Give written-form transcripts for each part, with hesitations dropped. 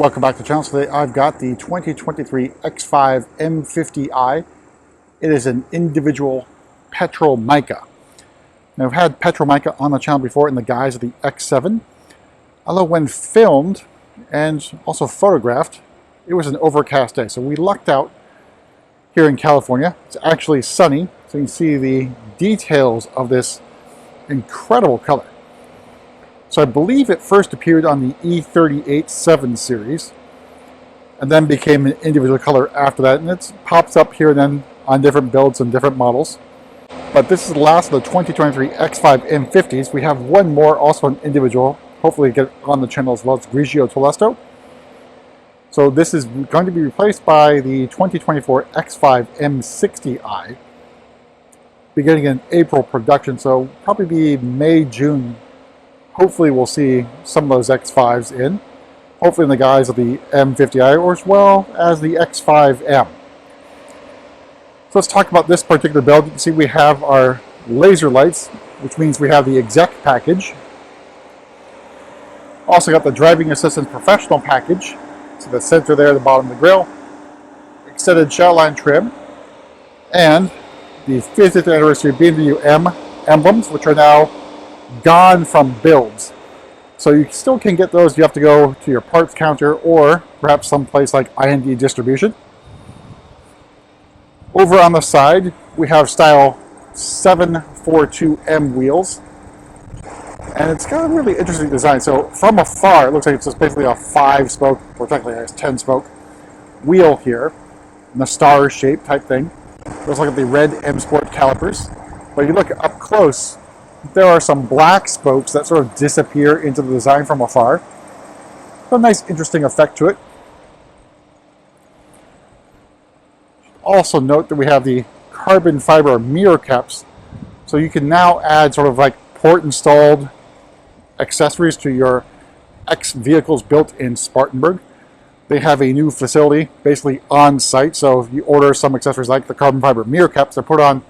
Welcome back to the channel. Today I've got the 2023 X5 M50i. It is an individual Petrol Mica. Now I've had Petrol Mica on the channel before in the guise of the X7. Although when filmed and also photographed, it was an overcast day. So we lucked out here in California. It's actually sunny, so you can see the details of this incredible color. So I believe it first appeared on the E38 7 series and then became an individual color after that, and it pops up here and then on different builds and different models. But this is the last of the 2023 X5 M50s. We have one more, also an individual, hopefully get on the channel as well. It's Grigio Telesto. So this is going to be replaced by the 2024 X5 M50i, beginning in April production, so probably be May, June. Hopefully we'll see some of those X5s in, hopefully in the guise of the M50i or as well as the X5M. So let's talk about this particular build. You can see we have our laser lights, which means we have the exec package. Also got the driving assistance professional package. So the center there at the bottom of the grille, extended shadowline trim, and the 50th anniversary BMW M emblems, which are now gone from builds. So you still can get those. You have to go to your parts counter or perhaps someplace like IND distribution. Over on the side, we have style 742M wheels. And it's got a really interesting design. So from afar, it looks like it's just basically a 5-spoke, or technically a 10-spoke wheel here, in the star shape type thing. Looks like the red M Sport calipers. But if you look up close, there are some black spokes that sort of disappear into the design from afar. A nice, interesting effect to it. Also note that we have the carbon fiber mirror caps, so you can now add sort of like port-installed accessories to your X vehicles built in Spartanburg. They have a new facility basically on site, so if you order some accessories like the carbon fiber mirror caps, they're put on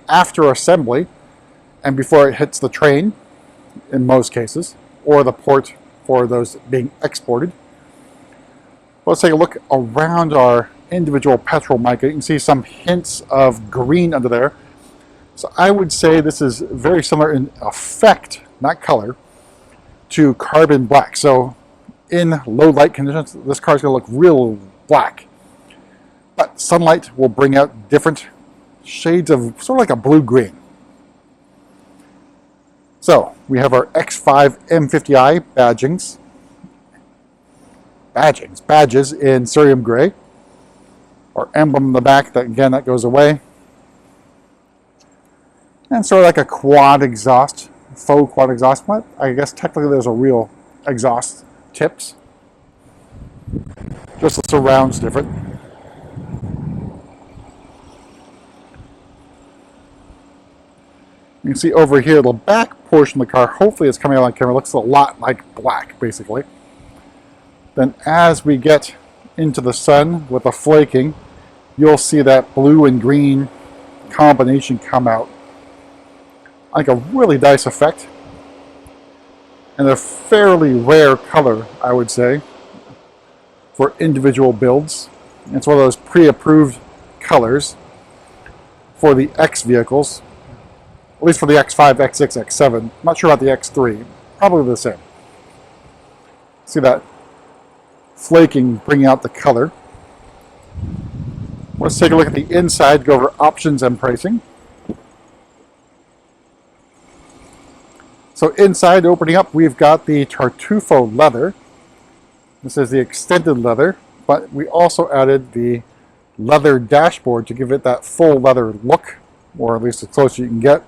after assembly and before it hits the train in most cases, or the port for those being exported. Let's take a look around our individual Petrol Mica. You can see some hints of green under there. So I would say this is very similar in effect, not color, to carbon black. So in low light conditions, this car is going to look real black. But sunlight will bring out different shades of sort of like a blue-green. So we have our X5 M50i badges in cerium gray. Our emblem in the back, that again, that goes away. And sort of like a quad exhaust, faux quad exhaust. But I guess technically there's a real exhaust tips. Just the surround's different. You can see over here, the back portion of the car, hopefully it's coming out on camera, looks a lot like black, basically. Then as we get into the sun with the flaking, you'll see that blue and green combination come out. Like a really nice effect. And a fairly rare color, I would say, for individual builds. It's one of those pre-approved colors for the X vehicles. At least for the X5, X6, X7. Not sure about the X3. Probably the same. See that flaking bringing out the color. Let's take a look at the inside, go over options and pricing. So inside, opening up, we've got the Tartufo leather. This is the extended leather, but we also added the leather dashboard to give it that full leather look, or at least as close as you can get.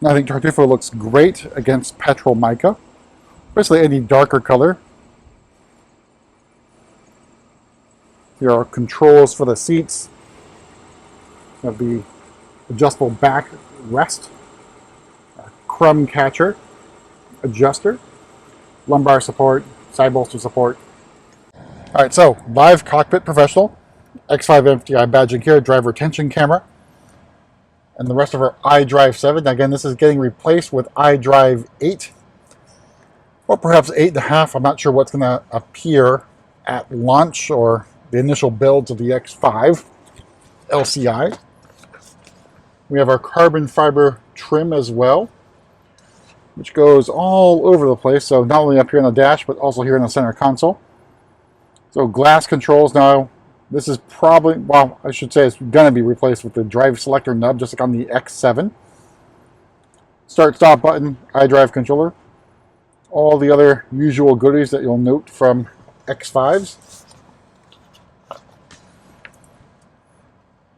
I think Tartufo looks great against Petrol Mica, especially any darker color. Here are controls for the seats. We have the adjustable back rest, crumb catcher, adjuster, lumbar support, side bolster support. All right, so live cockpit professional, X5 M50i badging here, driver attention camera. And the rest of our iDrive 7. Again, this is getting replaced with iDrive 8. or perhaps 8.5. I'm not sure what's going to appear at launch or the initial builds of the X5 LCI. We have our carbon fiber trim as well, which goes all over the place. So not only up here on the dash, but also here in the center console. So glass controls now. This is probably, well, I should say it's going to be replaced with the drive selector nub, just like on the X7. Start-stop button, iDrive controller. All the other usual goodies that you'll note from X5s.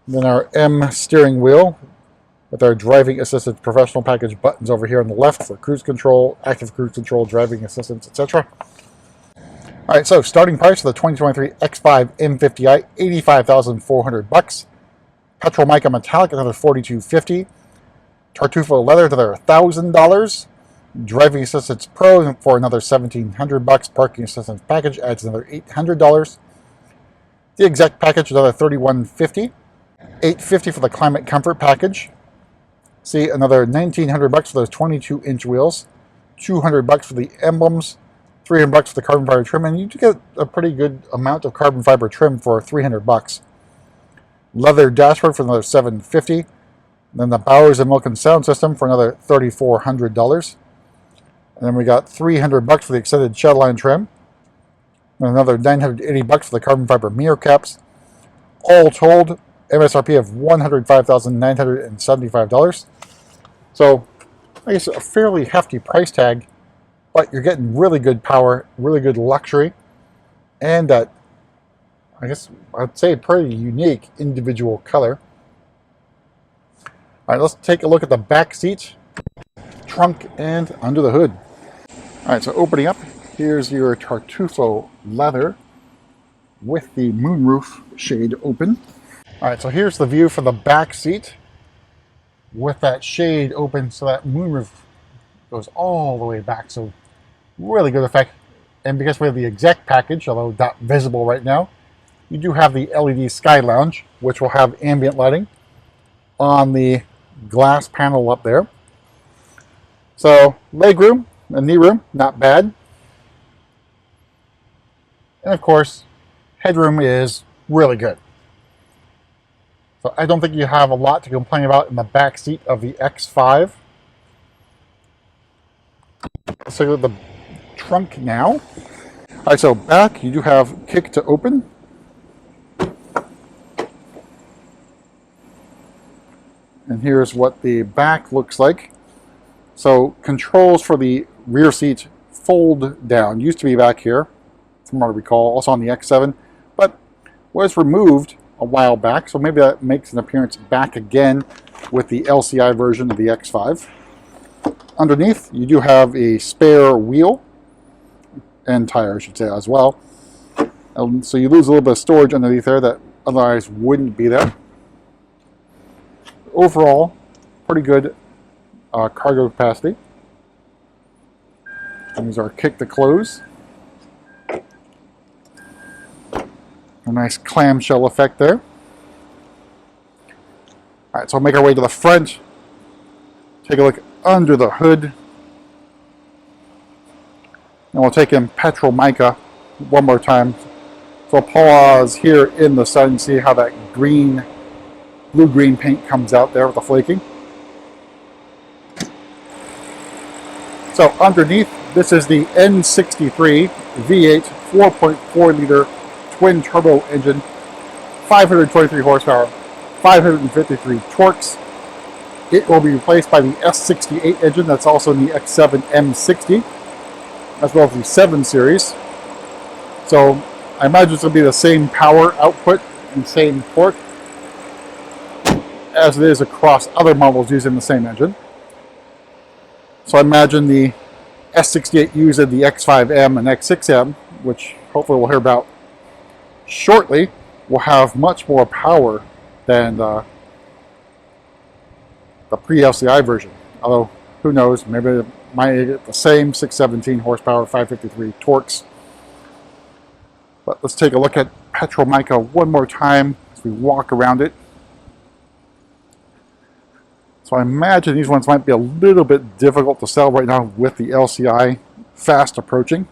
Then our M steering wheel with our driving assistance professional package buttons over here on the left for cruise control, active cruise control, driving assistance, etc. All right, so starting price for the 2023 X5 M50i, $85,400. Petrol Mica metallic, another $4,250. Tartufo leather, another $1,000. Driving assistance pro for another $1,700. Parking assistance package adds another $800. The exec package, another $3,150. $850 for the climate comfort package. See, another $1,900 for those 22-inch wheels. $200 for the emblems. $300 for the carbon fiber trim, and you do get a pretty good amount of carbon fiber trim for $300. Leather dashboard for another $750. Then the Bowers and Wilkins sound system for another $3,400. And then we got $300 for the extended shadowline trim. And another $980 for the carbon fiber mirror caps. All told, MSRP of $105,975. So, I guess a fairly hefty price tag, but you're getting really good power, really good luxury, and that, I guess I'd say, pretty unique individual color. All right, let's take a look at the back seat, trunk, and under the hood. All right, so opening up, here's your Tartufo leather with the moonroof shade open. All right, so here's the view from the back seat with that shade open, so that moonroof goes all the way back. So really good effect. And because we have the exec package, although not visible right now, you do have the LED Sky Lounge, which will have ambient lighting on the glass panel up there. So legroom and knee room, not bad. And of course, headroom is really good. So I don't think you have a lot to complain about in the back seat of the X5. Let's take a look at the trunk now. All right, so back you do have kick to open. And here's what the back looks like. So controls for the rear seat fold down. Used to be back here, from what I recall, also on the X7, but was removed a while back. So maybe that makes an appearance back again with the LCI version of the X5. Underneath, you do have a spare wheel and tire, I should say, as well. So you lose a little bit of storage underneath there that otherwise wouldn't be there. Overall, pretty good cargo capacity. Here's our kick to close. A nice clamshell effect there. All right, so I'll make our way to the front. Take a look under the hood. And we'll take in Petrol Mica one more time. So I'll pause here in the sun and see how that green, blue-green paint comes out there with the flaking. So underneath, this is the N63 V8 4.4 liter twin turbo engine, 523 horsepower, 553 torques. It will be replaced by the S68 engine that's also in the X7 M60, as well as the 7 series. So I imagine it's going to be the same power output and same torque as it is across other models using the same engine. So I imagine the S68 using the X5M and X6M, which hopefully we'll hear about shortly, will have much more power than the pre-LCI version. Although, who knows, maybe it might get the same 617 horsepower, 553 torques. But let's take a look at Petrol Mica one more time as we walk around it. So I imagine these ones might be a little bit difficult to sell right now with the LCI fast approaching.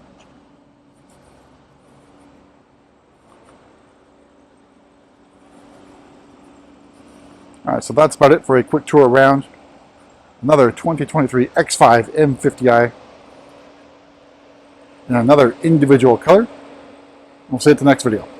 Alright, so that's about it for a quick tour around another 2023 X5 M50i in another individual color. We'll see you at the next video.